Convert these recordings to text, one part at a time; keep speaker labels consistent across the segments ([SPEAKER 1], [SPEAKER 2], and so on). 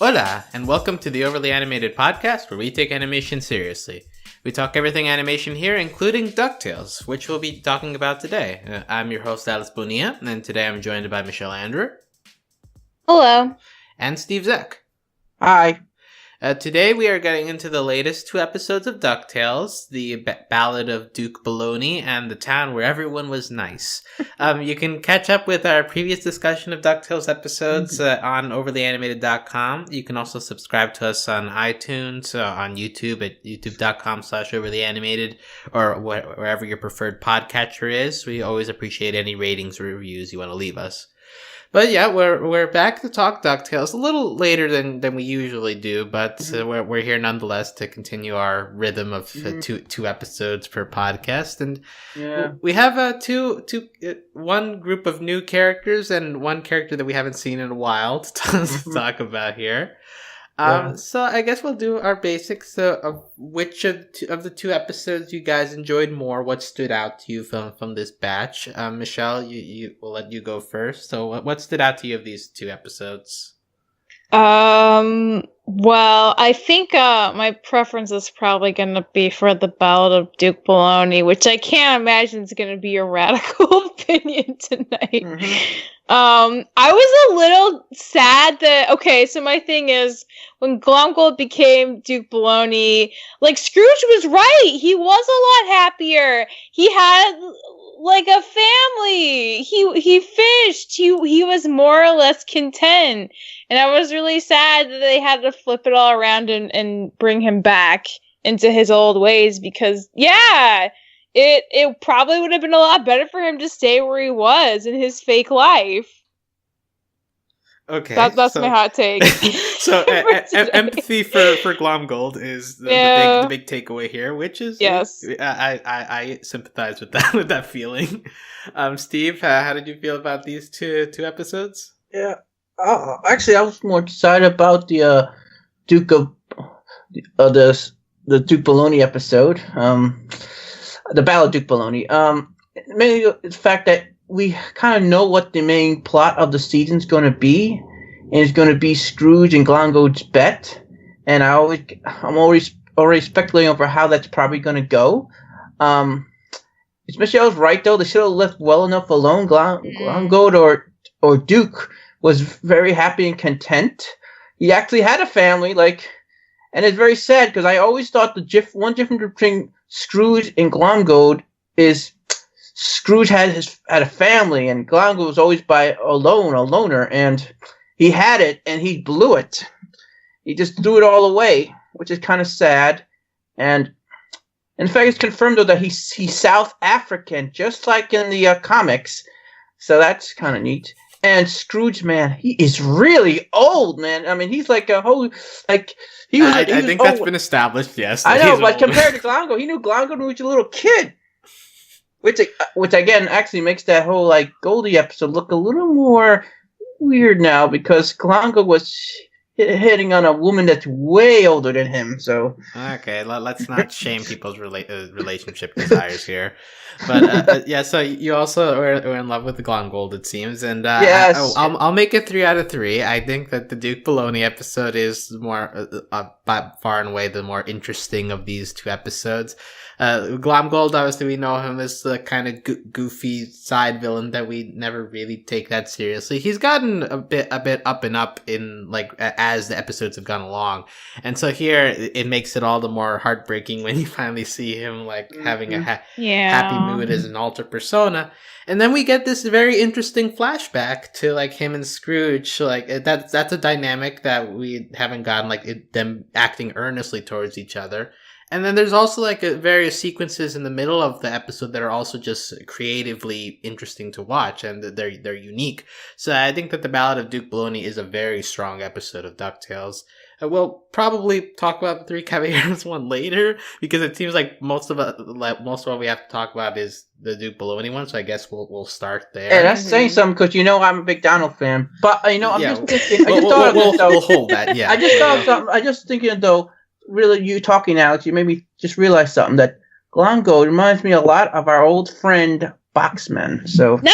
[SPEAKER 1] Hola, and welcome to the Overly Animated Podcast, where we take animation seriously. We talk everything animation here, including DuckTales, which we'll be talking about today. I'm your host, Bonilla, and today I'm joined by Michelle Anderer.
[SPEAKER 2] Hello.
[SPEAKER 1] And Steve Zeck.
[SPEAKER 3] Hi.
[SPEAKER 1] Today we are getting into the latest two episodes of DuckTales, the Ballad of Baloney and the town where everyone was nice. You can catch up with our previous discussion of DuckTales episodes on overlyanimated.com. You can also subscribe to us on iTunes, on YouTube at youtube.com/overlyanimated, or wherever your preferred podcatcher is. We always appreciate any ratings or reviews you want to leave us. But yeah, we're back to talk DuckTales a little later than we usually do, but we're here nonetheless to continue our rhythm of two episodes per podcast, and we have one group of new characters and one character that we haven't seen in a while to talk about here. So I guess we'll do our basics of which of the two episodes you guys enjoyed more. What stood out to you from this batch? Michelle, we'll let you go first. So what stood out to you of these two episodes?
[SPEAKER 2] Well, I think my preference is probably going to be for the Ballad of Baloney, which I can't imagine is going to be a radical opinion tonight. I was a little sad that, so my thing is, when Glomgold became Duke Baloney, Scrooge was right. He was a lot happier. He had, a family. He fished. He was more or less content. And I was really sad that they had to flip it all around and bring him back into his old ways because, it probably would have been a lot better for him to stay where he was in his fake life.
[SPEAKER 1] Okay.
[SPEAKER 2] That's my hot take.
[SPEAKER 1] So empathy for Glomgold is the big takeaway here, which is
[SPEAKER 2] yes.
[SPEAKER 1] I sympathize with that feeling. Steve, how did you feel about these two episodes?
[SPEAKER 3] Yeah. Actually, I was more excited about the Duke of the Duke Baloney episode. The Ballad of Duke Baloney. Mainly the fact that we kind of know what the main plot of the season's going to be, and it's going to be Scrooge and Glomgold's bet. And I'm already speculating over how that's probably going to go. Michelle's right though; they should have left well enough alone. Glomgold or Duke was very happy and content. He actually had a family, and it's very sad because I always thought one difference between Scrooge and Glomgold is Scrooge had a family, and Glomgold was always a loner, and he had it, and he blew it. He just threw it all away, which is kind of sad. And in fact, it's confirmed though that he's South African, just like in the comics. So that's kind of neat. And Scrooge, man, he is really old, man. I mean, he's like a whole I
[SPEAKER 1] think that's been established. Yes,
[SPEAKER 3] I know, but compared to Glomgold, he knew Glomgold when he was a little kid. Which again actually makes that whole Goldie episode look a little more weird now because Glomgold was hitting on a woman that's way older than him. So
[SPEAKER 1] okay, let's not shame people's relationship desires here. But so you also were in love with the Glomgold, it seems, and
[SPEAKER 3] yes.
[SPEAKER 1] I'll make it 3 out of 3. I think that the Duke Baloney episode is more by far and away the more interesting of these two episodes. Glomgold, obviously, we know him as the kind of goofy side villain that we never really take that seriously. He's gotten a bit up and up in as the episodes have gone along, and so here it makes it all the more heartbreaking when you finally see him having a happy mood as an alter persona. And then we get this very interesting flashback to him and Scrooge. That's a dynamic that we haven't gotten, them acting earnestly towards each other. And then there's also various sequences in the middle of the episode that are also just creatively interesting to watch, and they're unique. So I think that the Ballad of Duke Baloney is a very strong episode of DuckTales. We'll probably talk about the Three Caballeros one later because it seems like most of what we have to talk about is the Duke Baloney one. So I guess we'll start there.
[SPEAKER 3] Yeah, that's saying something because I'm a big Donald fan. But I'm just thinking.
[SPEAKER 1] We'll hold that. Yeah,
[SPEAKER 3] I just thought of something. I just thinking though. Really, you talking, Alex, you made me just realize something, that Glomgold reminds me a lot of our old friend Boxman. So
[SPEAKER 2] no,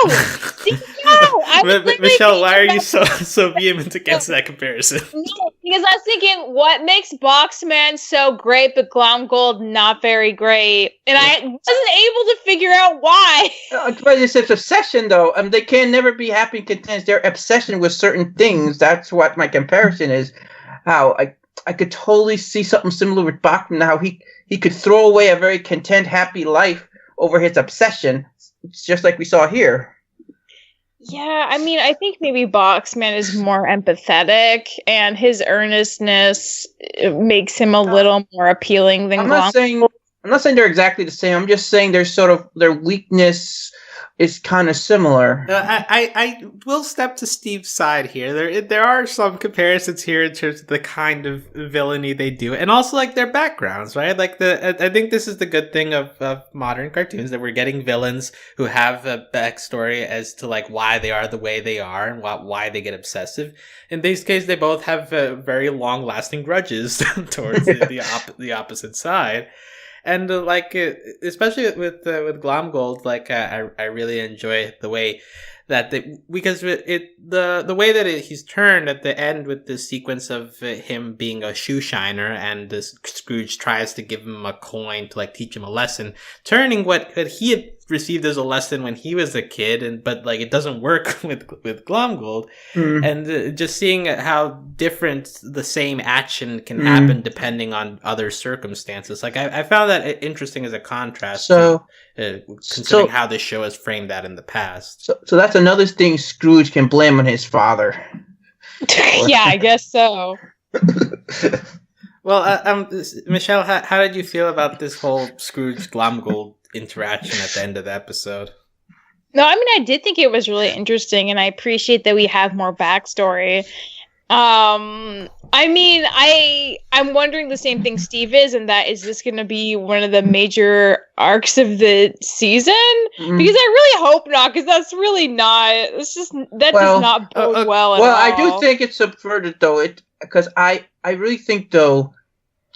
[SPEAKER 2] I was
[SPEAKER 1] Michelle, why are you so vehement against that comparison?
[SPEAKER 2] No, because I was thinking, what makes Boxman so great, but Glomgold not very great? And I wasn't able to figure out why.
[SPEAKER 3] But it's obsession, though. They can never be happy and content. Their obsession with certain things. That's what my comparison is. How I could totally see something similar with Bachman. How he could throw away a very content, happy life over his obsession. It's just like we saw here.
[SPEAKER 2] Yeah, I mean, I think maybe Boxman is more empathetic, and his earnestness makes him a little more appealing than Glomgold.
[SPEAKER 3] I'm not saying they're exactly the same. I'm just saying there's sort of their weakness is kind of similar.
[SPEAKER 1] I will step to Steve's side here. There are some comparisons here in terms of the kind of villainy they do, and also like their backgrounds, right? Like I think this is the good thing of modern cartoons, that we're getting villains who have a backstory as to like why they are the way they are and why they get obsessive. In this case, they both have very long-lasting grudges towards the opposite side. And especially with Glomgold, I really enjoy the way that because the way that he's turned at the end with the sequence of him being a shoe shiner, and Scrooge tries to give him a coin to like teach him a lesson, turning what he had received as a lesson when he was a kid, but like it doesn't work with Glomgold, and just seeing how different the same action can happen depending on other circumstances. Like I found that interesting as a contrast. Considering how this show has framed that in the past.
[SPEAKER 3] So that's another thing Scrooge can blame on his father.
[SPEAKER 2] Yeah, I guess so.
[SPEAKER 1] Well, Michelle, how did you feel about this whole Scrooge Glomgold interaction at the end of the episode?
[SPEAKER 2] No, I mean, I did think it was really interesting, and I appreciate that we have more backstory. I mean, I'm wondering the same thing Steve is, and that is this going to be one of the major arcs of the season? Because I really hope not, because that's really not. It's just that does not bode well at all.
[SPEAKER 3] Well, I do think it's subverted though. Because I really think though,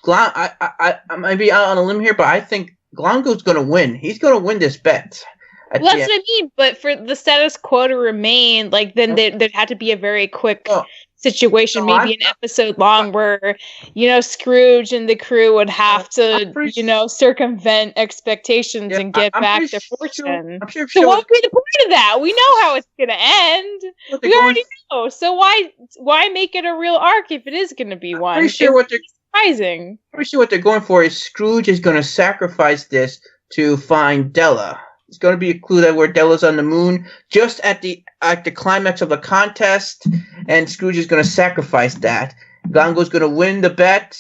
[SPEAKER 3] I might be out on a limb here, but I think Glomgold's going to win. He's going to win this bet.
[SPEAKER 2] Well, that's what I mean. But for the status quo to remain, like then there'd have to be a very quick situation, maybe an episode long, where Scrooge and the crew would have to circumvent expectations and get back their fortune. So what would be the point of that? We know how it's going to end. We already know. So why make it a real arc if it is going to be one?
[SPEAKER 3] Pretty sure what they're going for is Scrooge is going to sacrifice this to find Della. It's going to be a clue that where Della's on the moon just at the climax of a contest, and Scrooge is going to sacrifice that. Glomgold's going to win the bet.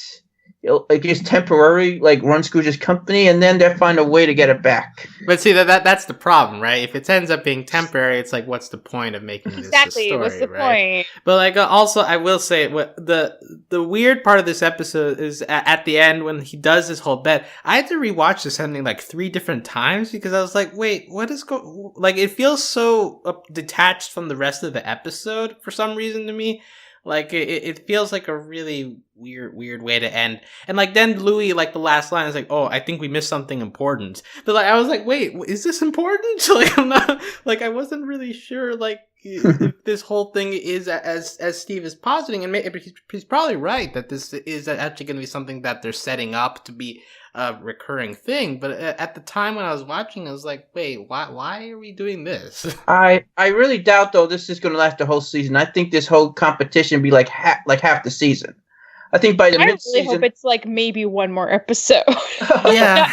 [SPEAKER 3] He'll just temporarily run Scrooge's company, and then they'll find a way to get it back.
[SPEAKER 1] But see, that's the problem, right? If it ends up being temporary, it's like, what's the point of making this a story,
[SPEAKER 2] what's the
[SPEAKER 1] right?
[SPEAKER 2] point?
[SPEAKER 1] But also, I will say, the weird part of this episode is at the end when he does this whole bet. I had to rewatch this ending 3 different times because I was like, wait, what is it feels so detached from the rest of the episode for some reason to me. It feels like a really weird way to end. And then Louis, the last line is oh, I think we missed something important. But I was like, wait, is this important? I'm not, I wasn't really sure, if this whole thing is as Steve is positing. And he's probably right that this is actually going to be something that they're setting up to be a recurring thing. But at the time when I was watching, I was like, wait, why are we doing this?
[SPEAKER 3] I really doubt, though, this is going to last the whole season. I think this whole competition will be half the season. I think by the mid-season... I really
[SPEAKER 2] hope it's maybe one more episode.
[SPEAKER 1] Yeah.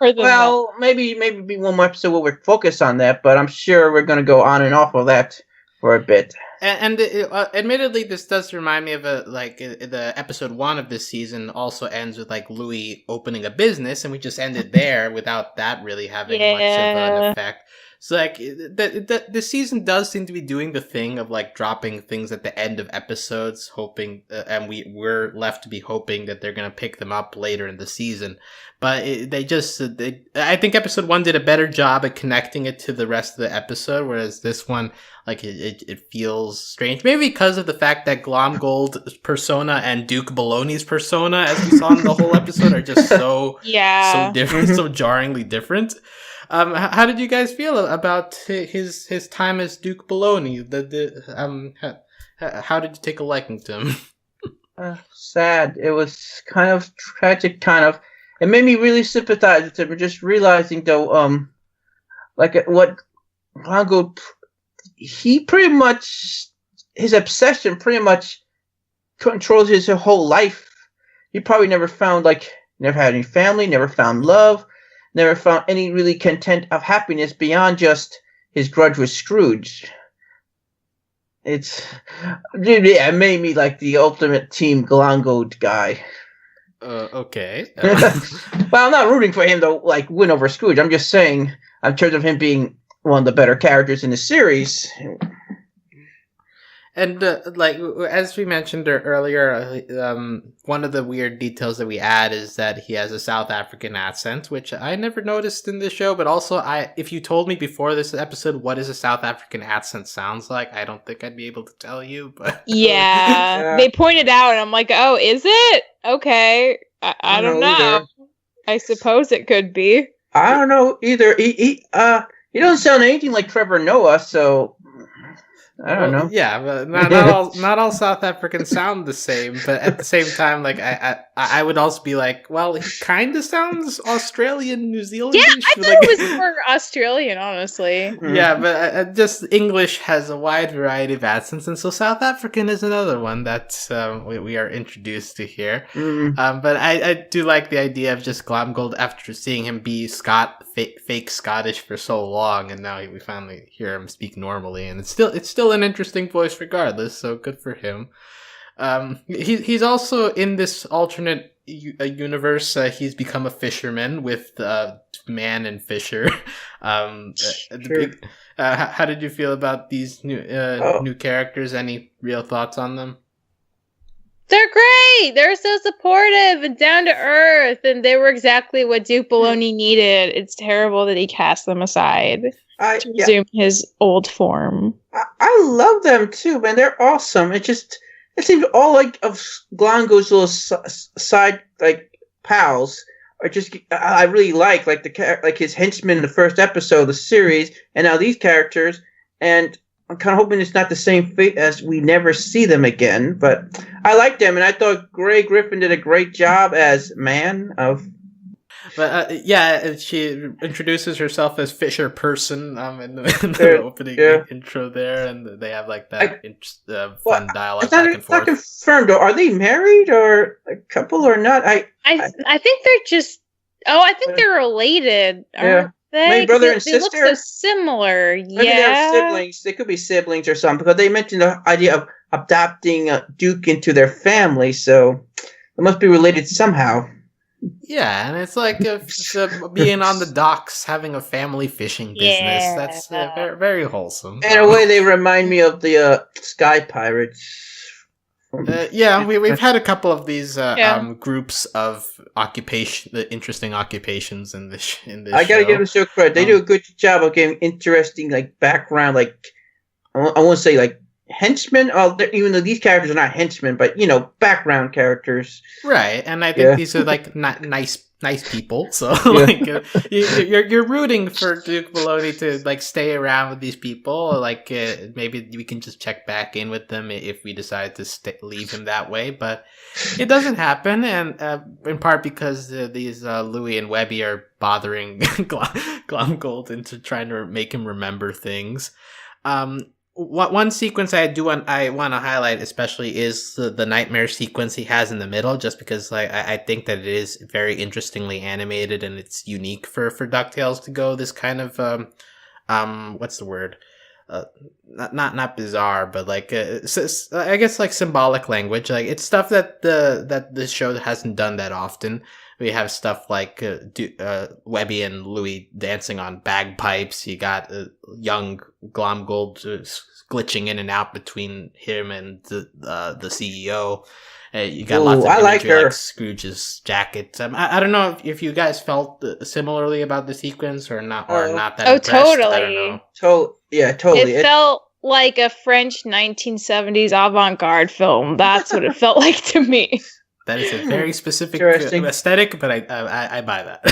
[SPEAKER 3] Well, maybe be one more episode where we're focused on that, but I'm sure we're going to go on and off of that for a bit.
[SPEAKER 1] And admittedly, this does remind me of the episode 1 of this season also ends with Louis opening a business, and we just ended there without that really having much of an effect. So the season does seem to be doing the thing of dropping things at the end of episodes, hoping, and we're left to be hoping that they're gonna pick them up later in the season. But I think episode 1 did a better job at connecting it to the rest of the episode, whereas this one, it feels strange. Maybe because of the fact that Glomgold's persona and Duke Baloney's persona, as we saw in the whole episode, are just so different, so jarringly different. How did you guys feel about his time as Duke Baloney? How did you take a liking to him?
[SPEAKER 3] Sad. It was kind of tragic, kind of. It made me really sympathize with him. Just realizing, though, what Longo, he pretty much, his obsession pretty much controls his whole life. He probably never had any family, never found love, never found any really content of happiness beyond just his grudge with Scrooge. It made me like the ultimate Team Glongold guy.
[SPEAKER 1] Okay.
[SPEAKER 3] Well, I'm not rooting for him to win over Scrooge. I'm just saying, in terms of him being one of the better characters in the series.
[SPEAKER 1] And as we mentioned earlier, one of the weird details that we add is that he has a South African accent, which I never noticed in the show. But also, if you told me before this episode what is a South African accent sounds like, I don't think I'd be able to tell you. But
[SPEAKER 2] yeah, they pointed out, and I'm like, oh, is it? Okay, I don't know. I suppose it could be.
[SPEAKER 3] I don't know either. He doesn't sound anything like Trevor Noah, so. I don't know.
[SPEAKER 1] Yeah, but not all South Africans sound the same. But at the same time, I would also be like, well, he kind of sounds Australian, New Zealand.
[SPEAKER 2] Yeah, I thought it was more Australian, honestly.
[SPEAKER 3] Mm-hmm.
[SPEAKER 1] Yeah, but just English has a wide variety of accents, and so South African is another one that we are introduced to here.
[SPEAKER 3] Mm-hmm.
[SPEAKER 1] But I do like the idea of just Glomgold after seeing him be fake Scottish for so long, and now we finally hear him speak normally, and it's still an interesting voice regardless, so good for him. He's also in this alternate universe. He's become a fisherman with Man and Fisher.
[SPEAKER 3] Sure.
[SPEAKER 1] How did you feel about these new characters? Any real thoughts on them?
[SPEAKER 2] They're great. They're so supportive and down to earth, and they were exactly what Duke Baloney needed. It's terrible that he cast them aside to resume his old form.
[SPEAKER 3] I love them too, man. They're awesome. It seems all of Glongo's little side pals are just. I really like his henchmen in the first episode of the series, and now these characters. And I'm kind of hoping it's not the same fate as we never see them again. But I like them, and I thought Grey Griffin did a great job as Man of.
[SPEAKER 1] But she introduces herself as Fisher Person in the opening intro there, and they have that fun dialogue back and forth. It's not
[SPEAKER 3] confirmed. Are they married or a couple or not?
[SPEAKER 2] I think they're just. Oh, I think they're related.
[SPEAKER 3] Yeah. Maybe brother and sister.
[SPEAKER 2] They look so similar.
[SPEAKER 3] Maybe they're siblings. They could be siblings or something, because they mentioned the idea of adopting Duke into their family, so they must be related somehow.
[SPEAKER 1] Yeah, and it's like being on the docks, having a family fishing business. That's very, very wholesome.
[SPEAKER 3] In a way, they remind me of the Sky Pirates.
[SPEAKER 1] We've had a couple of these groups of interesting occupations in this. I
[SPEAKER 3] gotta give them so credit. They do a good job of giving interesting background. I won't say henchmen. Even though these characters are not henchmen, but background characters.
[SPEAKER 1] Right, and I think these are nice people. So you're rooting for Duke Baloney to stay around with these people. Maybe we can just check back in with them if we decide to leave him that way. But it doesn't happen, and in part because these Louis and Webby are bothering Glomgold into trying to make him remember things. One sequence I want to highlight especially is the nightmare sequence he has in the middle, just because I think that it is very interestingly animated, and it's unique for DuckTales to go this kind of what's the word? Not bizarre, but I guess symbolic language. It's stuff that this show hasn't done that often. We have stuff like Webby and Louie dancing on bagpipes. You got young Glomgold glitching in and out between him and the CEO. You got lots of imagery, like Scrooge's jacket. I don't know if you guys felt similarly about the sequence or not that impressed.
[SPEAKER 2] Totally.
[SPEAKER 1] I don't know.
[SPEAKER 3] Totally.
[SPEAKER 2] It felt like a French 1970s avant-garde film. That's what it felt like to me.
[SPEAKER 1] That is a very specific aesthetic, but I buy that.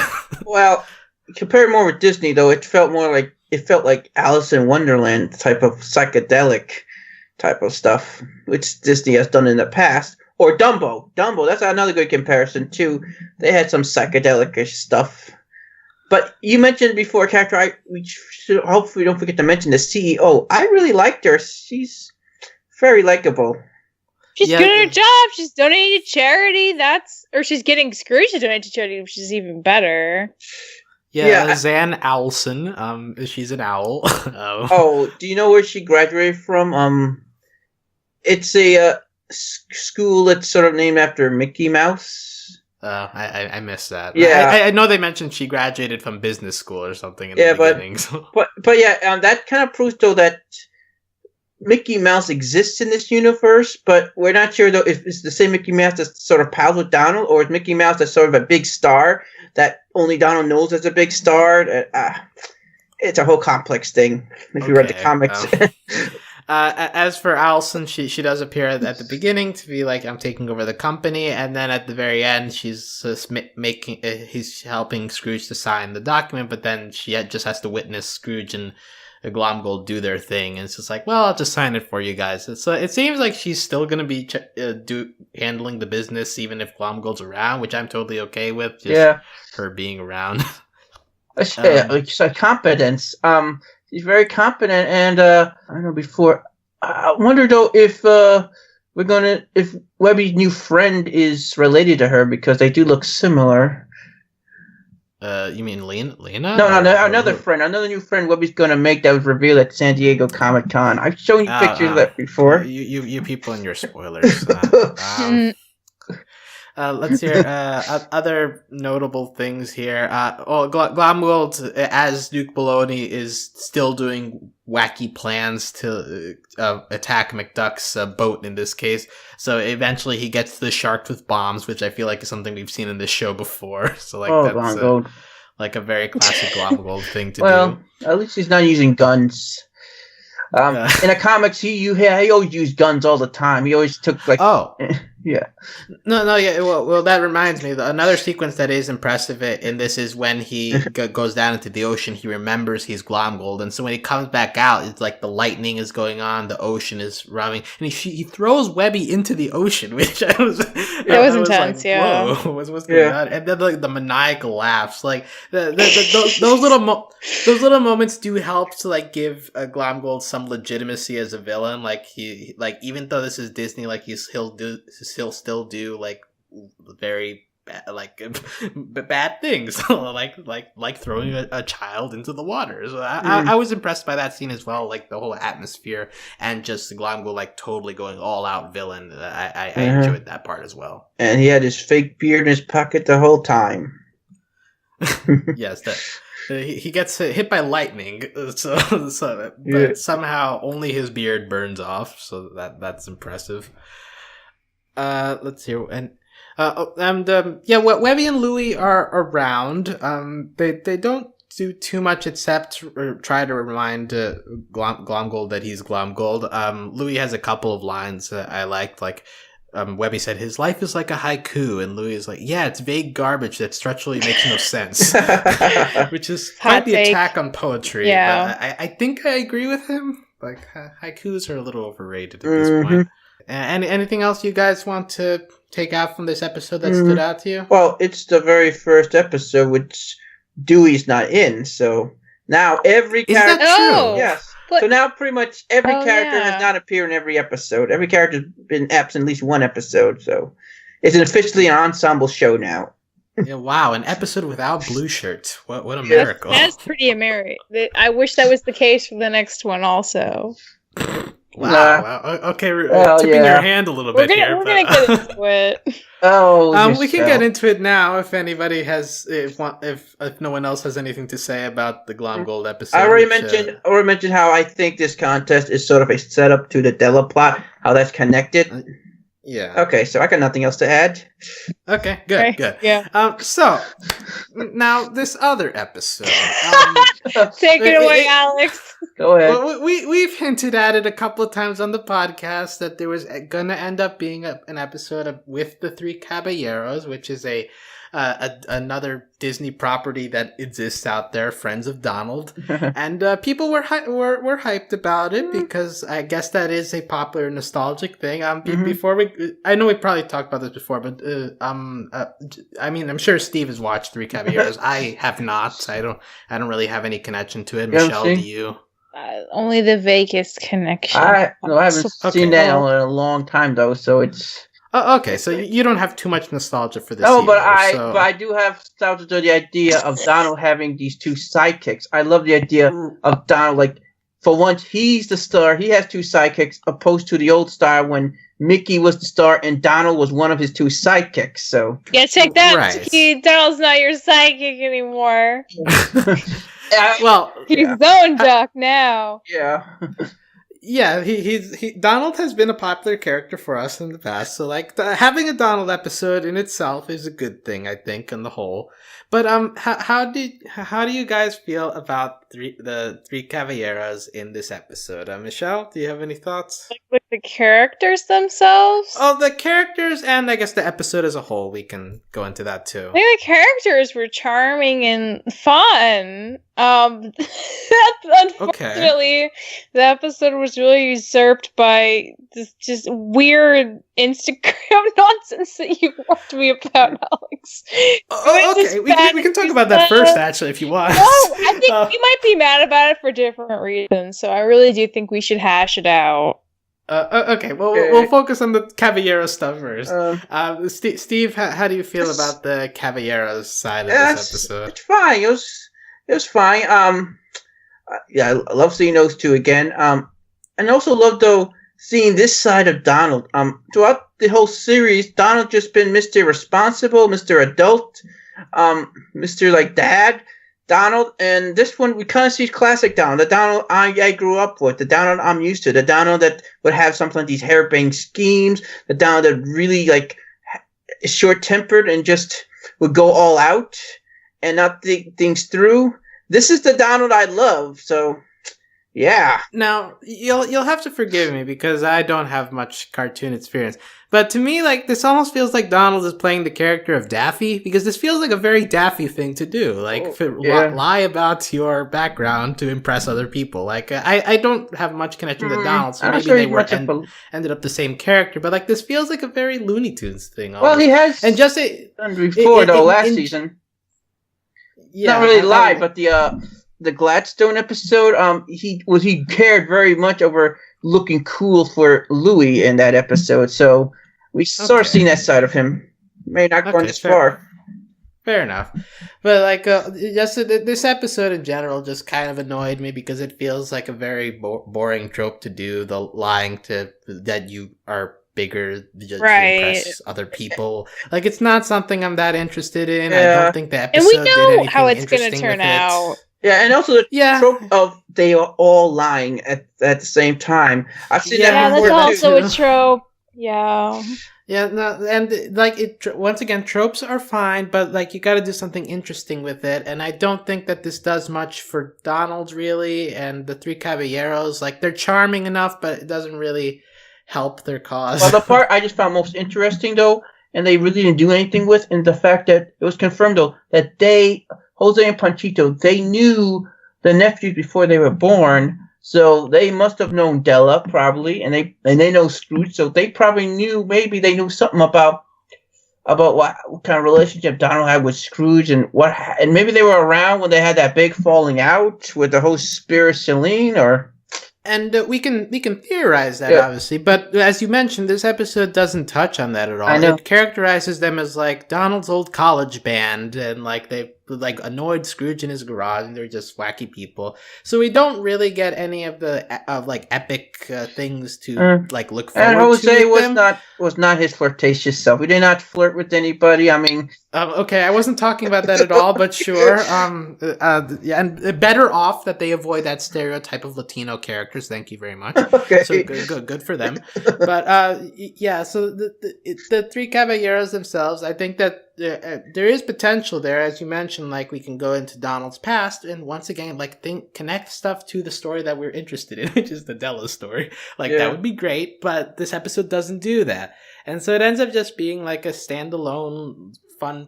[SPEAKER 3] Well, compared more with Disney, though, it felt like Alice in Wonderland type of psychedelic type of stuff, which Disney has done in the past. Or Dumbo. Dumbo, that's another good comparison, too. They had some psychedelic-ish stuff. But you mentioned before, character, we should hopefully don't forget to mention the CEO. I really liked her. She's very likable.
[SPEAKER 2] She's good at her job. She's donating to charity. Or she's getting Scrooge to donate to charity, which is even better.
[SPEAKER 1] Yeah. Zan Owlson. She's an owl.
[SPEAKER 3] Oh, do you know where she graduated from? It's a school that's sort of named after Mickey Mouse.
[SPEAKER 1] I missed that.
[SPEAKER 3] Yeah,
[SPEAKER 1] I know they mentioned she graduated from business school or something in the beginning.
[SPEAKER 3] But yeah, that kind of proves though that Mickey Mouse exists in this universe, but we're not sure though if it's the same Mickey Mouse that's sort of pals with Donald, or is Mickey Mouse that's sort of a big star that only Donald knows as a big star. It's a whole complex thing if you read the comics.
[SPEAKER 1] As for Alison, she does appear at the beginning to be like, I'm taking over the company, and then at the very end, she's he's helping Scrooge to sign the document, but then she just has to witness Scrooge and Glomgold do their thing, and it's just like, well, I'll just sign it for you guys. It seems like she's still going to be handling the business even if Glomgold's around, which I'm totally okay with. Just her being around.
[SPEAKER 3] So competence. She's very competent, and I don't know. Before, I wonder though if if Webby's new friend is related to her, because they do look similar.
[SPEAKER 1] You mean Lena?
[SPEAKER 3] No, another new friend Webby's gonna make that was revealed at San Diego Comic-Con. I've shown you pictures of that before.
[SPEAKER 1] You people and your spoilers. Let's hear other notable things here. Glomgold, as Duke Baloney, is still doing wacky plans to attack McDuck's boat in this case. So eventually he gets the shark with bombs, which I feel like is something we've seen in this show before. So that's like a very classic Glomgold thing to do.
[SPEAKER 3] Well, at least he's not using guns. In the comics, he always used guns all the time. He always took like yeah.
[SPEAKER 1] No, yeah. Well, that reminds me. Another sequence that is impressive in this is when he goes down into the ocean. He remembers he's Glomgold, and so when he comes back out, it's like the lightning is going on, the ocean is rubbing, and he throws Webby into the ocean, which that was
[SPEAKER 2] intense.
[SPEAKER 1] Like, whoa, what's going on? And then the maniacal laughs, like those little moments do help to like give Glomgold some legitimacy as a villain. Like even though this is Disney, like he'll still do like very bad things, like throwing a child into the water. So I was impressed by that scene as well, like the whole atmosphere and just Glomgold like totally going all out villain. I enjoyed that part as well.
[SPEAKER 3] And he had his fake beard in his pocket the whole time.
[SPEAKER 1] Yes, he gets hit by lightning, but somehow only his beard burns off. So that's impressive. Let's see, and Webby and Louie are around. They don't do too much except try to remind Glomgold that he's Glomgold. Louie has a couple of lines that I liked, like Webby said, his life is like a haiku, and Louie is like, yeah, it's vague garbage that structurally makes no sense, which is quite the attack on poetry.
[SPEAKER 2] Yeah,
[SPEAKER 1] but I think I agree with him. Like haikus are a little overrated at this point. Anything else you guys want to take out from this episode that stood out to you?
[SPEAKER 3] Well, it's the very first episode which Dewey's not in, so now every character...
[SPEAKER 1] Is that true?
[SPEAKER 3] Yes. So now pretty much every character has not appeared in every episode. Every character has been absent at least one episode, so it's officially an ensemble show now.
[SPEAKER 1] Yeah, wow, an episode without blue shirts. What a miracle.
[SPEAKER 2] That's pretty American. I wish that was the case for the next one also.
[SPEAKER 1] Wow. Okay, tipping your hand a little bit here.
[SPEAKER 2] We're gonna get into it.
[SPEAKER 1] We can get into it now if anybody has, if no one else has anything to say about the Glomgold episode.
[SPEAKER 3] I already mentioned how I think this contest is sort of a setup to the Della plot, how that's connected.
[SPEAKER 1] Yeah.
[SPEAKER 3] Okay, so I got nothing else to add.
[SPEAKER 1] Okay, good.
[SPEAKER 2] Yeah.
[SPEAKER 1] So now this other episode.
[SPEAKER 2] Take it away, Alex.
[SPEAKER 3] Go ahead.
[SPEAKER 1] Well, we've hinted at it a couple of times on the podcast that there was gonna end up being an episode with the Three Caballeros, which is a another Disney property that exists out there, Friends of Donald, and people were hyped about it because I guess that is a popular nostalgic thing. Before I know we probably talked about this before, but I mean, I'm sure Steve has watched Three Caballeros. I have not. I don't really have any connection to it. Michelle, do you?
[SPEAKER 2] Only the Vegas connection.
[SPEAKER 3] I haven't seen that in a long time though, so it's.
[SPEAKER 1] Oh, okay, so you don't have too much nostalgia for this.
[SPEAKER 3] No, but I do have nostalgia to the idea of Donald having these two sidekicks. I love the idea of Donald, like, for once he's the star, he has two sidekicks, opposed to the old style when Mickey was the star and Donald was one of his two sidekicks. So
[SPEAKER 2] yeah, check that. Right. Donald's not your sidekick anymore.
[SPEAKER 1] Well,
[SPEAKER 2] he's zone duck now.
[SPEAKER 3] Yeah.
[SPEAKER 1] Yeah, he Donald has been a popular character for us in the past, so like having a Donald episode in itself is a good thing, I think, on the whole. But how do you guys feel about the three Caballeros in this episode? Michelle, do you have any thoughts?
[SPEAKER 2] Like with the characters themselves?
[SPEAKER 1] Oh, the characters and I guess the episode as a whole. We can go into that too.
[SPEAKER 2] I think the characters were charming and fun. Unfortunately, the episode was really usurped by this just weird Instagram nonsense that you warned me about, Alex.
[SPEAKER 1] Okay, we can talk about that first, actually, if you want.
[SPEAKER 2] No, I think we might be mad about it for different reasons, so I really do think we should hash it out.
[SPEAKER 1] Okay, well, we'll focus on the Caballero stuff first. Steve, how do you feel about the Caballeros side of this episode?
[SPEAKER 3] It's fine. It was fine. Yeah, I love seeing those two again. And also love though seeing this side of Donald. Throughout the whole series, Donald just been Mr. Responsible, Mr. Adult, Mr. like Dad Donald, and this one we kind of see classic Donald, the Donald I grew up with, the Donald I'm used to, the Donald that would have something like these harebrained schemes, the Donald that really like is short-tempered and just would go all out and not think things through. This is the Donald I love, so yeah.
[SPEAKER 1] Now, you'll have to forgive me because I don't have much cartoon experience. But to me, like, this almost feels like Donald is playing the character of Daffy, because this feels like a very Daffy thing to do. Like, lie about your background to impress other people. Like, I don't have much connection to Donald, so maybe they were ended up the same character. But, like, this feels like a very Looney Tunes thing.
[SPEAKER 3] Almost. Well, he has
[SPEAKER 1] and just
[SPEAKER 3] done before, last season. Yeah, not really live, but the Gladstone episode, he cared very much over looking cool for Louis in that episode, so we sort of seen that side of him. May not go this far.
[SPEAKER 1] Fair enough. But like, just this episode in general just kind of annoyed me because it feels like a very boring trope to do, the lying that you are bigger just to impress other people. Like, it's not something I'm that interested in. Yeah. I don't think the episode did anything
[SPEAKER 2] and we know how it's going to turn out.
[SPEAKER 3] Yeah, and also the trope of they are all lying at the same time. I've seen that before.
[SPEAKER 2] Yeah, that's also a trope. Yeah.
[SPEAKER 1] Yeah, no, and like once again, tropes are fine, but like you got to do something interesting with it. And I don't think that this does much for Donald really, and the three Caballeros. Like, they're charming enough, but it doesn't really help their cause.
[SPEAKER 3] Well, the part I just found most interesting though, and they really didn't do anything with, and the fact that it was confirmed though that Jose and Panchito, they knew the nephews before they were born. So they must have known Della probably, and they know Scrooge. So they probably maybe they knew something about what kind of relationship Donald had with Scrooge, and maybe they were around when they had that big falling out with the whole Spirit Celine, or.
[SPEAKER 1] And we can theorize that, obviously, but as you mentioned, this episode doesn't touch on that at all.
[SPEAKER 3] I know.
[SPEAKER 1] It characterizes them as like Donald's old college band, and like they like annoyed Scrooge in his garage, and they're just wacky people. So we don't really get any of the like epic things to like look forward to.
[SPEAKER 3] And Jose was not his flirtatious self. He did not flirt with anybody. I mean,
[SPEAKER 1] okay, I wasn't talking about that at all, but sure. Yeah, and better off that they avoid that stereotype of Latino characters. Thank you very much.
[SPEAKER 3] Okay,
[SPEAKER 1] so good for them. But yeah, so the three Caballeros themselves, I think that there is potential there, as you mentioned. Like, we can go into Donald's past and once again, like, connect stuff to the story that we're interested in, which is the Della story. Like, that would be great, but this episode doesn't do that. And so it ends up just being like a standalone, fun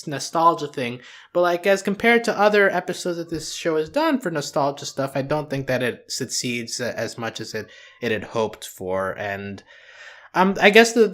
[SPEAKER 1] nostalgia thing. But like as compared to other episodes that this show has done for nostalgia stuff, I don't think that it succeeds as much as it had hoped for. And I guess the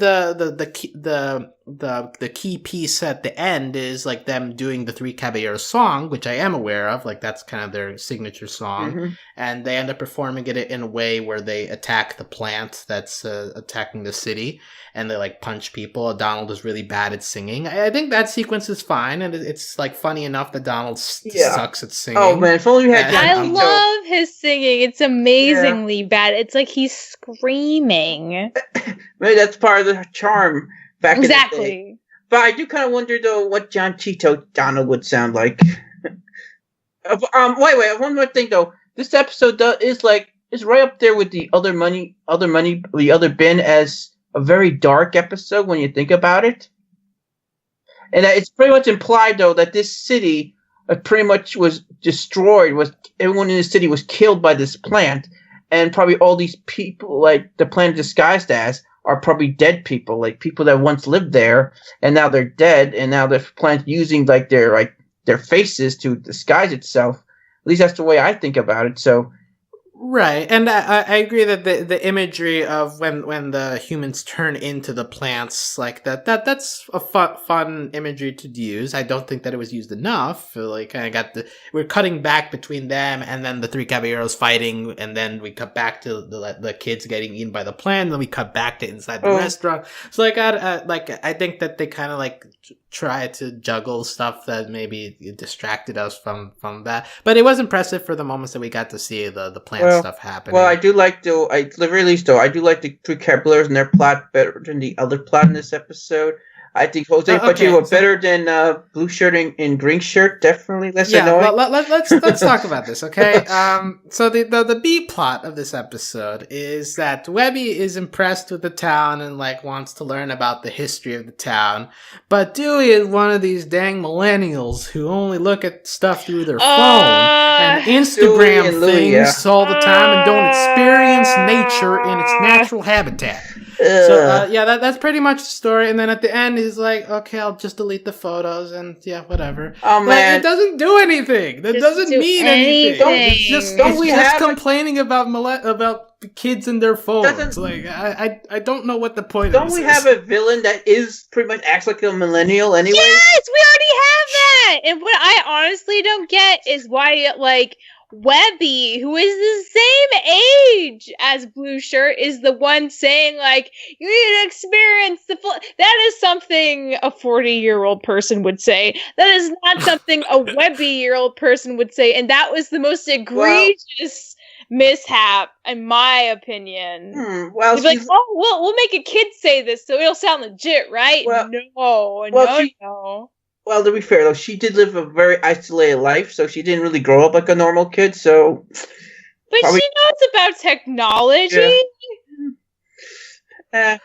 [SPEAKER 1] key piece at the end is like them doing the Three Caballeros song, which I am aware of. Like that's kind of their signature song, and they end up performing it in a way where they attack the plant that's attacking the city, and they like punch people. Donald is really bad at singing. I think that sequence is fine, and it's like funny enough that Donald sucks at singing.
[SPEAKER 3] Oh man, if only you had.
[SPEAKER 2] I love his singing. It's amazingly bad. It's like he's screaming.
[SPEAKER 3] Maybe that's part of the charm back in the day.
[SPEAKER 2] Exactly.
[SPEAKER 3] But I do kind of wonder though what John Cheeto Donald would sound like. Wait. One more thing though. This episode is right up there with the other bin as a very dark episode when you think about it. And it's pretty much implied though that this city pretty much was destroyed. Everyone in the city was killed by this plant. And probably all these people, like the plant disguised as, are probably dead people, like people that once lived there, and now they're dead, and now the plant using like their faces to disguise itself. At least that's the way I think about it. So,
[SPEAKER 1] right, and I agree that the imagery of when the humans turn into the plants like that's a fun imagery to use. I don't think that it was used enough. Like we're cutting back between them and then the Three Caballeros fighting, and then we cut back to the kids getting eaten by the plant, and then we cut back to inside the restaurant. So I think that they kind of like try to juggle stuff that maybe distracted us from that. But it was impressive for the moments that we got to see the plant stuff happening.
[SPEAKER 3] Well, I do like the Three Caballeros and their plot better than the other plot in this episode. I think Jose Pacheco were better than Blue Shirt and Green Shirt. Definitely less annoying.
[SPEAKER 1] Let's talk about this, okay? So the B plot of this episode is that Webby is impressed with the town and like wants to learn about the history of the town, but Dewey is one of these dang millennials who only look at stuff through their phone and Instagram things all the time and don't experience nature in its natural habitat. So that's pretty much the story. And then at the end, he's like, "Okay, I'll just delete the photos and whatever."
[SPEAKER 3] Oh man,
[SPEAKER 1] it doesn't do anything. That doesn't mean anything. It's just complaining about kids and their phones. Like I don't know what the point.
[SPEAKER 3] Don't we have a villain that is pretty much acts like a millennial anyway?
[SPEAKER 2] Yes, we already have that. And what I honestly don't get is why like Webby, who is the same age as Blue Shirt, is the one saying, like, you need to experience the full... That is something a 40-year-old person would say. That is not something a Webby-year-old person would say. And that was the most egregious mishap, in my opinion.
[SPEAKER 3] Well,
[SPEAKER 2] like, we'll make a kid say this, so it'll sound legit, right?
[SPEAKER 3] Well,
[SPEAKER 2] no.
[SPEAKER 3] Well, to be fair, though, she did live a very isolated life, so she didn't really grow up like a normal kid, so...
[SPEAKER 2] But she knows about technology!
[SPEAKER 3] Yeah.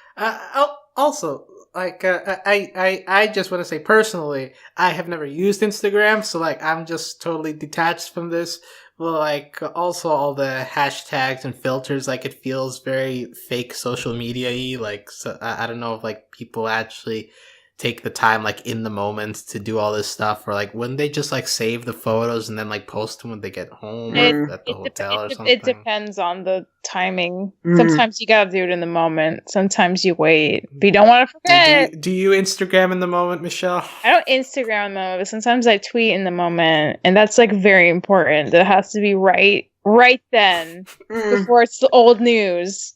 [SPEAKER 1] Also, like, I just want to say personally, I have never used Instagram, so, like, I'm just totally detached from this. Well, like, also all the hashtags and filters, like, it feels very fake social media-y, like, so I don't know if, like, people actually take the time, like, in the moment to do all this stuff, or like wouldn't they just like save the photos and then like post them when they get home at the hotel or something?
[SPEAKER 2] It depends on the timing. Sometimes you gotta do it in the moment, sometimes you wait, but you don't want to forget.
[SPEAKER 1] Do you Instagram in the moment, Michelle?
[SPEAKER 2] I don't Instagram in the moment, but sometimes I tweet in the moment, and that's like very important. It has to be right then before it's the old news.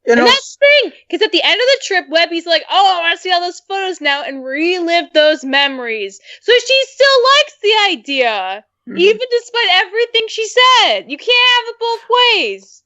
[SPEAKER 2] And that's the thing, because at the end of the trip, Webby's like, "Oh, I want to see all those photos now and relive those memories." So she still likes the idea, even despite everything she said. You can't have it both ways.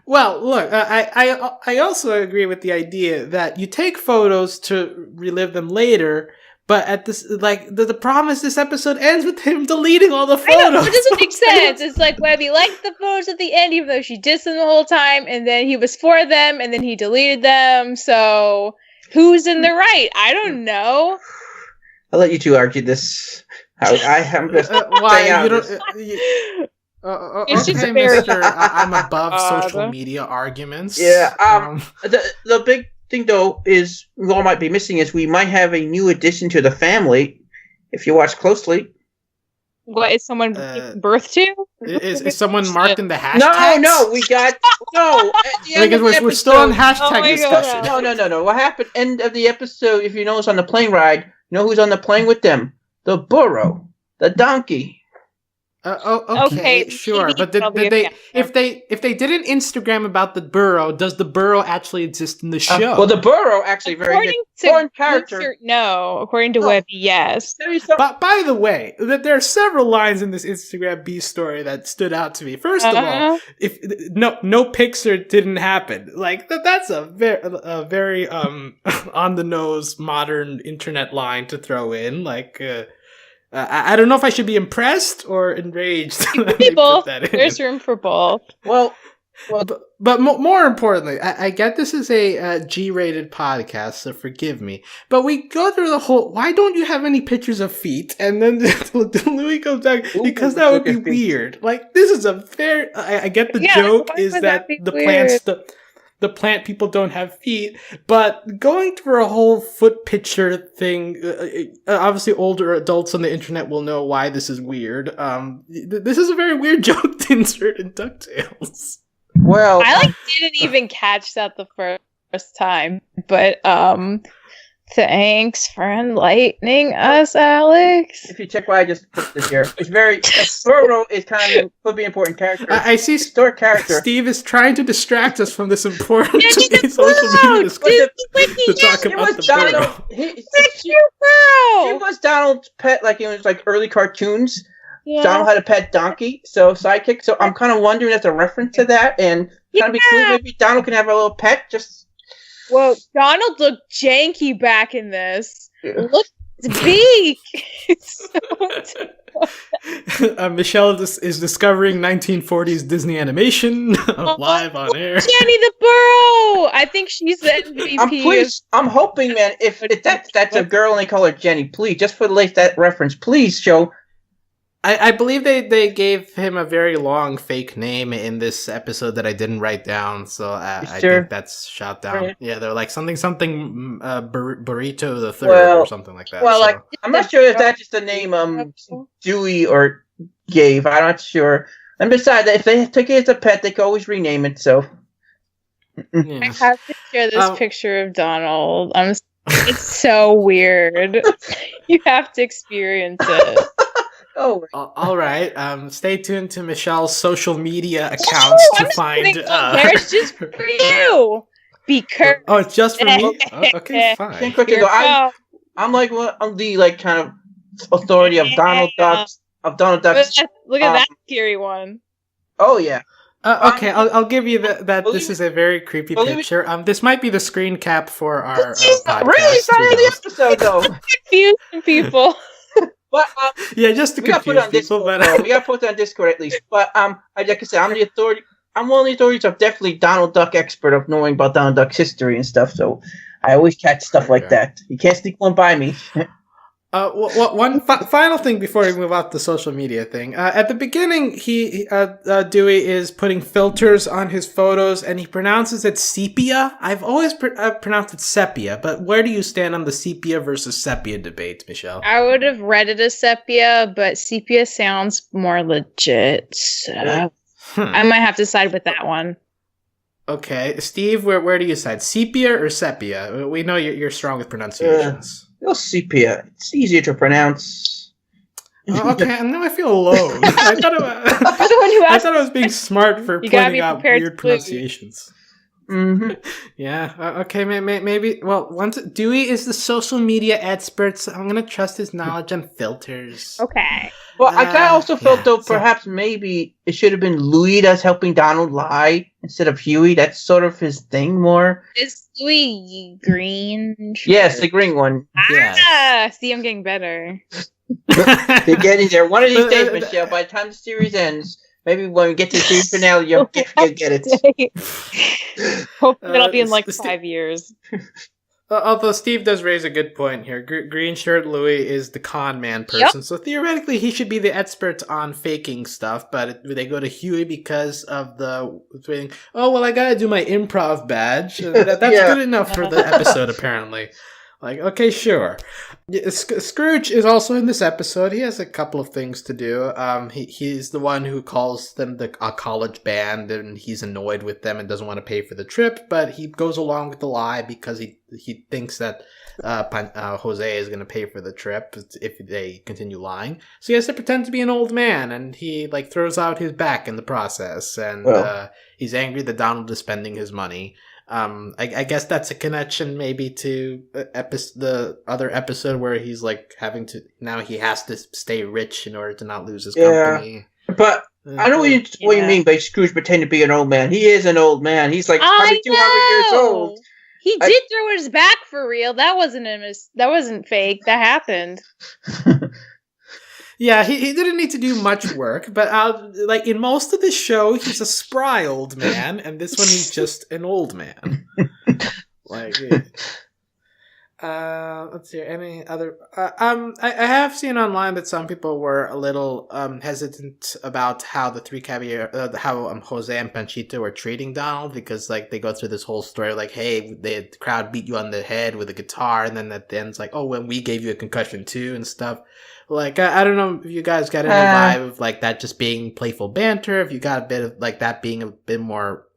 [SPEAKER 1] Well, look, I also agree with the idea that you take photos to relive them later. But at this, like, the problem is this episode ends with him deleting all the photos.
[SPEAKER 2] I know, but it doesn't make sense. It's like Webby liked the photos at the end, even though she dissed them the whole time, and then he was for them, and then he deleted them. So, who's in the right? I don't know.
[SPEAKER 3] I'll let you two argue this. I'm just
[SPEAKER 1] why you don't? Okay, Mister, I'm above social media arguments.
[SPEAKER 3] Yeah. The big thing though is we all might be missing is we might have a new addition to the family if you watch closely.
[SPEAKER 2] What is someone giving birth to?
[SPEAKER 1] Is someone marked in the hashtags?
[SPEAKER 3] No, we got no.
[SPEAKER 1] Because we're still on hashtag discussion.
[SPEAKER 3] No. What happened? End of the episode. If you notice on the plane ride, you know who's on the plane with them? The burro, the donkey.
[SPEAKER 1] Okay, sure. But did they? If they did an Instagram about the burro, does the burro actually exist in the show?
[SPEAKER 3] Well, the burro actually very important character.
[SPEAKER 2] According to Webby, yes.
[SPEAKER 1] But by the way, there are several lines in this Instagram B story that stood out to me. First of all, if no Pixar didn't happen, like that's a very on the nose modern internet line to throw in, like. I don't know if I should be impressed or enraged.
[SPEAKER 2] Both. There's room for both.
[SPEAKER 3] Well,
[SPEAKER 1] but more importantly, I get this is a G-rated podcast, so forgive me. But we go through the whole. Why don't you have any pictures of feet? And then Louis goes back because that would be weird. Like this is a very. I get the joke is that the plants. The plant people don't have feet, but going through a whole foot picture thing, obviously older adults on the internet will know why this is weird. This is a very weird joke to insert in DuckTales.
[SPEAKER 3] Well,
[SPEAKER 2] I didn't even catch that the first time, but thanks for enlightening us, Alex.
[SPEAKER 3] If you check why I just put this here, it's very. Burro is kind of could be an important character.
[SPEAKER 1] I see.
[SPEAKER 3] Historic character.
[SPEAKER 1] Steve is trying to distract us from this important social media discussion to talk about the burro.
[SPEAKER 3] She was Donald's pet, like it was like early cartoons. Yeah. Donald had a pet donkey, so sidekick. So I'm kind of wondering if that's a reference to that, and kind of be cool. Maybe Donald can have a little pet, just.
[SPEAKER 2] Whoa, Donald looked janky back in this. Look at his beak.
[SPEAKER 1] Michelle is discovering 1940s Disney animation live on air.
[SPEAKER 2] Jenny the Burrow! I think she's the MVP.
[SPEAKER 3] I'm hoping, man, if that's a girl and they call her Jenny, please, just for that reference, please show.
[SPEAKER 1] I believe they gave him a very long fake name in this episode that I didn't write down, so I think that's shot down. Right. Yeah, they're like something Burrito the Third or something like that.
[SPEAKER 3] Well, so. I'm not sure if that's just the name Dewey or gave. I'm not sure. And besides, if they took it as a pet, they could always rename it. So
[SPEAKER 2] I have to share this picture of Donald. It's so weird. You have to experience it.
[SPEAKER 3] Oh,
[SPEAKER 1] all right. Stay tuned to Michelle's social media accounts to find.
[SPEAKER 2] There's just for you. Be careful.
[SPEAKER 1] Oh, it's just for me. Okay, fine.
[SPEAKER 3] I'm like I'm the kind of authority of Donald Ducks.
[SPEAKER 2] Look at that scary one.
[SPEAKER 3] Oh yeah.
[SPEAKER 1] Okay, I'll give you that. This is a very creepy picture. This might be the screen cap for our podcast.
[SPEAKER 3] Really sorry the episode though.
[SPEAKER 2] Confusing people.
[SPEAKER 3] But
[SPEAKER 1] yeah, just to confuse people. But
[SPEAKER 3] we got to put that on Discord at least. But like I said, I'm the authority. I'm one of the authorities of definitely Donald Duck expert of knowing about Donald Duck's history and stuff. So I always catch stuff like that. You can't sneak one by me.
[SPEAKER 1] One final thing before we move off the social media thing. At the beginning, Dewey is putting filters on his photos, and he pronounces it sepia. I've always pronounced it sepia, but where do you stand on the sepia versus sepia debate, Michelle?
[SPEAKER 2] I would have read it as sepia, but sepia sounds more legit. So I might have to side with that one.
[SPEAKER 1] Okay, Steve, where do you side, sepia or sepia? We know you're strong with pronunciations.
[SPEAKER 3] Sepia. It's easier to pronounce.
[SPEAKER 1] Okay, and now I feel alone. I thought I was being smart for pointing out weird pronunciations.
[SPEAKER 3] Mm-hmm.
[SPEAKER 1] Yeah. Okay. Maybe. Well, once Dewey is the social media expert, so I'm gonna trust his knowledge on filters.
[SPEAKER 2] Okay.
[SPEAKER 3] Well, I also felt perhaps maybe it should have been Louis that's helping Donald lie instead of Huey. That's sort of his thing more.
[SPEAKER 2] Is Louis green?
[SPEAKER 3] Yes, the green one.
[SPEAKER 2] See, I'm getting better.
[SPEAKER 3] They're getting there. One of these days, Michelle, by the time the series ends, maybe when we get to the series finale, you'll get it.
[SPEAKER 2] Hopefully it'll be in 5 years.
[SPEAKER 1] Although Steve does raise a good point here. Green shirt Louis is the con man person, so theoretically he should be the expert on faking stuff, but they go to Huey because of the thing. Oh, well, I gotta do my improv badge. That's good enough for the episode, apparently. Like, okay, sure. Scrooge is also in this episode. He has a couple of things to do. He's the one who calls them a college band, and he's annoyed with them and doesn't want to pay for the trip, but he goes along with the lie because he thinks that Jose is going to pay for the trip if they continue lying. So he has to pretend to be an old man, and he like throws out his back in the process, and he's angry that Donald is spending his money. I guess that's a connection maybe to the other episode where he's like now he has to stay rich in order to not lose his company.
[SPEAKER 3] But I know what you mean by Scrooge pretending to be an old man. He is an old man. He's like probably 200 years old.
[SPEAKER 2] He did throw his back for real. That wasn't fake. That happened.
[SPEAKER 1] Yeah, he didn't need to do much work, but like in most of the show, he's a spry old man, and this one he's just an old man. Like, let's see, any other? I have seen online that some people were a little hesitant about how the how Jose and Panchito were treating Donald, because like they go through this whole story like, hey, the crowd beat you on the head with a guitar, and then at the end it's like, oh, when we gave you a concussion too and stuff. Like, I don't know if you guys got any vibe of, like, that just being playful banter, if you got a bit of, like, that being a bit more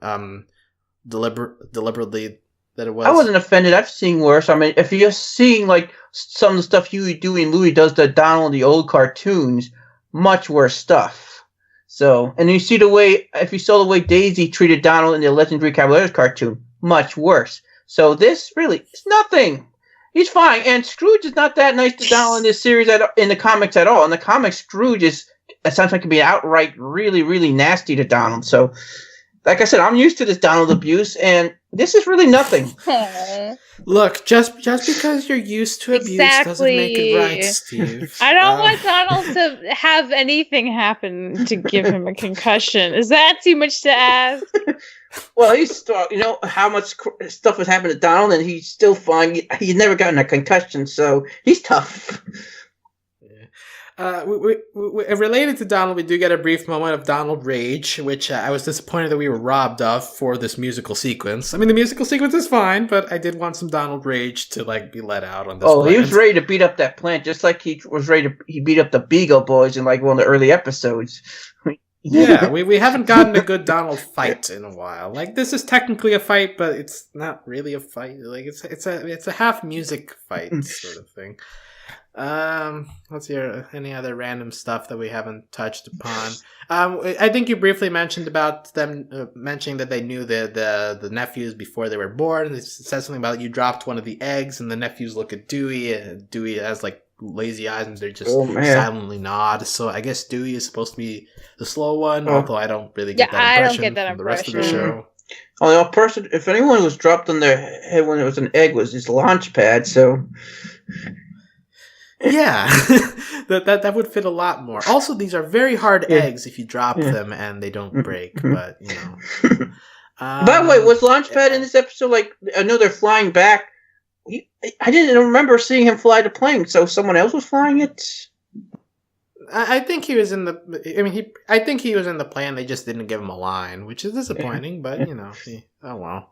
[SPEAKER 1] deliberately than it was.
[SPEAKER 3] I wasn't offended. I've seen worse. I mean, if you're seeing, like, some of the stuff Huey, Dewey, and Louie does to Donald in the old cartoons, much worse stuff. So, and you see if you saw the way Daisy treated Donald in the Legendary Caballeros cartoon, much worse. So this really, it's nothing. He's fine, and Scrooge is not that nice to Donald in this series in the comics at all. In the comics, Scrooge is sometimes can be outright really, really nasty to Donald. So, like I said, I'm used to this Donald abuse, and this is really nothing.
[SPEAKER 1] Look, just because you're used to abuse doesn't make it right, Steve.
[SPEAKER 2] I don't want Donald to have anything happen to give him a concussion. Is that too much to ask?
[SPEAKER 3] Well, he's how much stuff has happened to Donald, and he's still fine. He's never gotten a concussion, so he's tough.
[SPEAKER 1] We related to Donald, we do get a brief moment of Donald rage, which I was disappointed that we were robbed of for this musical sequence. I mean, the musical sequence is fine, but I did want some Donald rage to like be let out on this.
[SPEAKER 3] Oh, plant. He was ready to beat up that plant, just like he was ready to beat up the Beagle Boys in like one of the early episodes.
[SPEAKER 1] Yeah, we haven't gotten a good Donald fight in a while. Like, this is technically a fight, but it's not really a fight. Like, it's a half music fight sort of thing. Let's hear any other random stuff that we haven't touched upon. I think you briefly mentioned about them mentioning that they knew the nephews before they were born. It says something about you dropped one of the eggs, and the nephews look at Dewey, and Dewey has like lazy eyes, and they're just silently nod. So I guess Dewey is supposed to be the slow one, although I don't really get that impression. I don't get that from the rest of the show.
[SPEAKER 3] Only a person, if anyone was dropped on their head when it was an egg, was his launch pad. So.
[SPEAKER 1] Yeah, that would fit a lot more. Also, these are very hard eggs if you drop them and they don't break. But you know.
[SPEAKER 3] By the way, was Launchpad in this episode? Like, I know they're flying back. I didn't remember seeing him fly the plane. So someone else was flying it.
[SPEAKER 1] I think he was in the. I mean, I think he was in the plane. They just didn't give him a line, which is disappointing. But you know, oh well.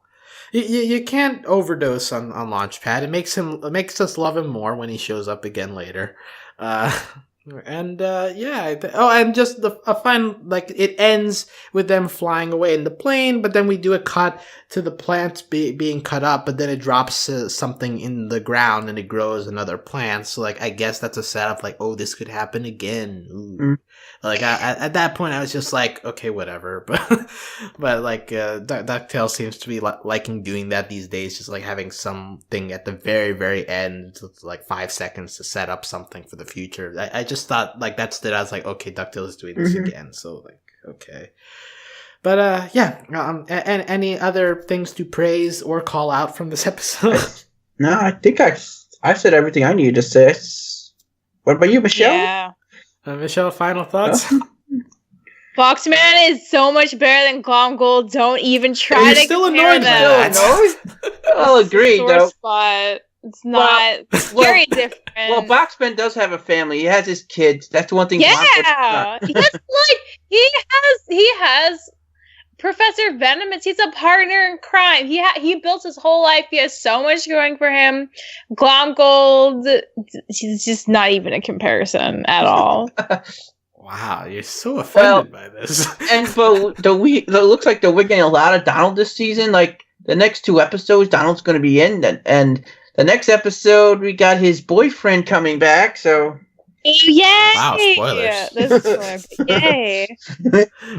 [SPEAKER 1] You can't overdose on Launchpad. It makes us love him more when he shows up again later. And just a fun, like, it ends with them flying away in the plane, but then we do a cut to the plant being cut up, but then it drops something in the ground and it grows another plant. So, like, I guess that's a setup, like, oh, this could happen again. Ooh. Like, at that point, I was just like, okay, whatever. But like, DuckTales seems to be liking doing that these days, just like having something at the very, very end, like 5 seconds to set up something for the future. I just thought, like, that's it. I was like, okay, DuckTales is doing this again. So, like, okay. But, and any other things to praise or call out from this episode?
[SPEAKER 3] No, I think I've said everything I needed to say. What about you, Michelle?
[SPEAKER 2] Yeah.
[SPEAKER 1] Michelle, final thoughts?
[SPEAKER 2] Foxman is so much better than Glom Gold. Don't even try to
[SPEAKER 1] still
[SPEAKER 2] compare
[SPEAKER 1] annoyed
[SPEAKER 2] them.
[SPEAKER 3] I'll agree, though.
[SPEAKER 2] Spot. It's not very different.
[SPEAKER 3] Well, Boxman does have a family. He has his kids. That's one thing.
[SPEAKER 2] Yeah, he has Professor Venomous, he's a partner in crime. He built his whole life. He has so much going for him. Glomgold, he's just not even a comparison at all.
[SPEAKER 1] Wow, you're so offended by this.
[SPEAKER 3] And but it looks like we're getting a lot of Donald this season. Like the next 2 episodes, Donald's going to be in, and the next episode we got his boyfriend coming back. So.
[SPEAKER 2] Yay!
[SPEAKER 1] Wow, spoilers.
[SPEAKER 2] This is spoilers. Yay!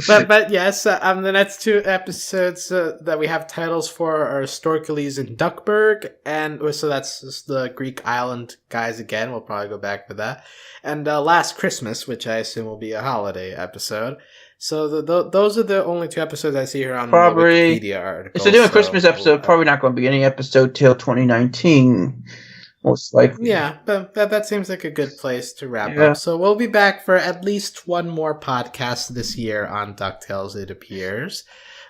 [SPEAKER 1] but yes, the next 2 episodes that we have titles for are Storkeles and Duckburg, and so that's just the Greek island guys again. We'll probably go back to that. And Last Christmas, which I assume will be a holiday episode. So those are the only 2 episodes I see here on the Wikipedia article.
[SPEAKER 3] If they're doing a Christmas episode, probably not going to be any episode till 2019. Most likely.
[SPEAKER 1] Yeah, but that seems like a good place to wrap up. So we'll be back for at least 1 more podcast this year on DuckTales, it appears.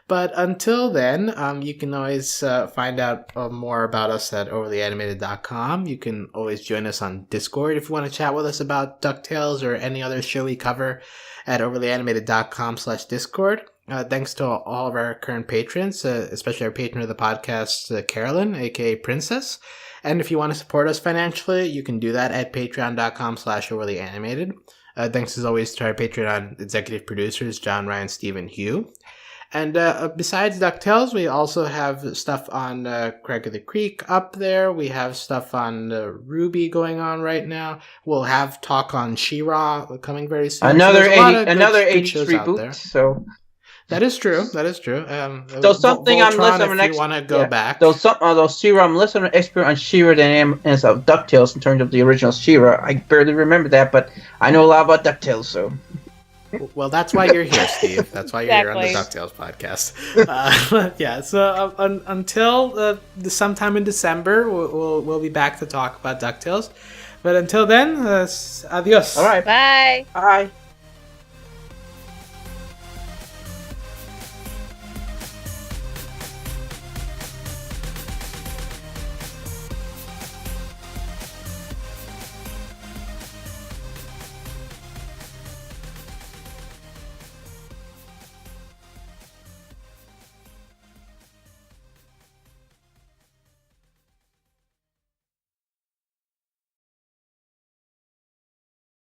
[SPEAKER 1] But until then, you can always find out more about us at overlyanimated.com. You can always join us on Discord if you want to chat with us about DuckTales or any other show we cover at overlyanimated.com/Discord. Thanks to all of our current patrons, especially our patron of the podcast, Carolyn, aka Princess. And if you want to support us financially, you can do that at patreon.com/overlyanimated. Thanks as always to our Patreon executive producers, John, Ryan, Steve, and Hugh. And besides DuckTales, we also have stuff on Craig of the Creek up there. We have stuff on Ruby going on right now. We'll have talk on She-Ra coming very soon.
[SPEAKER 3] Another 80s reboot. So
[SPEAKER 1] that is true.
[SPEAKER 3] So something
[SPEAKER 1] Voltron,
[SPEAKER 3] I'm less of an
[SPEAKER 1] expert. You want to go back?
[SPEAKER 3] Though She-Ra, I'm less of an expert on She-Ra than I am as of DuckTales in terms of the original She-Ra. I barely remember that, but I know a lot about DuckTales. So.
[SPEAKER 1] Well, that's why you're here, Steve. That's why you're here on the DuckTales podcast. So until sometime in December, we'll be back to talk about DuckTales. But until then, adios.
[SPEAKER 3] All right.
[SPEAKER 2] Bye.
[SPEAKER 3] Bye.